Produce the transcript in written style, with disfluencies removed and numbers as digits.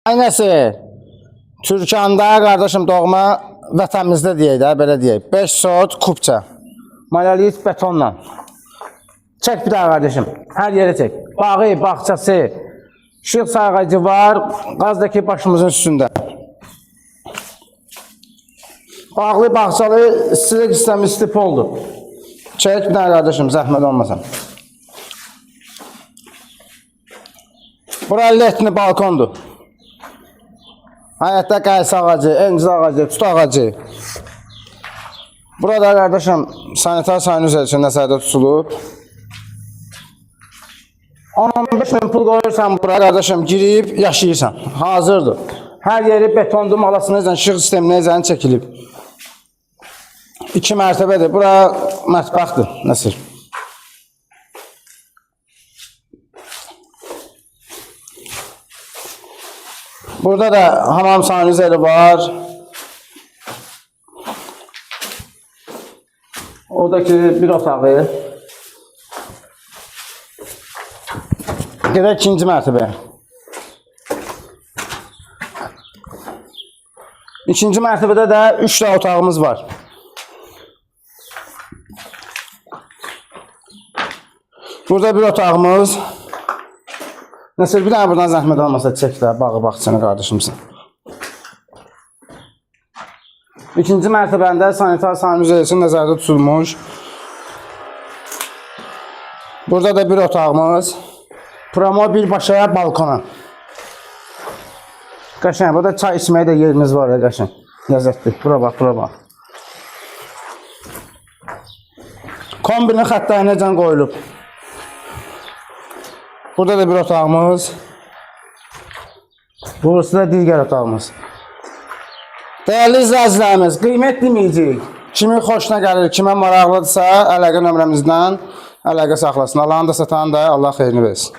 Aynəsi Türkanda qardaşım doğma vətənimizdə deyək də, belə deyək. 5 sot kubça. Malalit betonla. Çək bir daha qardaşım. Hər yerə çək. Bağı, bağçası, işıq sayğacı var. Qazdakı başımızın üstündə. Bağlı, bağçalı, istilik sistemi istip oldu. Çək bir daha qardaşım, zəhmət olmasın. Bura 50 etli balkondur. Həyətdə qaysı ağacı, encir ağacı, tut ağacı. Burada qardaşım sanitar sayını üzərində nəzərdə tutulub. 10-15 min pul qoyursan bura qardaşım, girib yaşayırsan. Hazırdır. Hər yeri betondur, malasını izlən, işıq sisteminə izlən çəkilib. 2 mərtəbədir. Bura mətbəxdir, Nəsir. Burada da hamam sanizeri var. Oradaki bir otağı. Gedək ikinci mərtəbə. İkinci mərtəbədə də 3 də otağımız var. Burada bir otağımız. Nəsir, bir dənə buradan zəhmət olmasa çək də, bağı baxçanı qardaşımsın. İkinci mərtəbəndə sanitar sayını üzərində nəzərdə tutulmuş. Burada da bir otağımız. Promo birbaşa balkona. Qəşəng, burada çay içməyə də yerimiz var, qəşəng. Ləzzətli. Bura bax, bura bax. Kombinin xəttləri necə qoyulub. Burada da bir otağımız. Burası da digər otağımız. Dəyərli izləyicilərimiz, qiymət deməyəcəyik. Kimin xoşuna gəlir, kimə maraqlıdırsa, əlaqə nömrəmizdən əlaqə saxlasın. Allahın da satan da Allah xeyrini versin.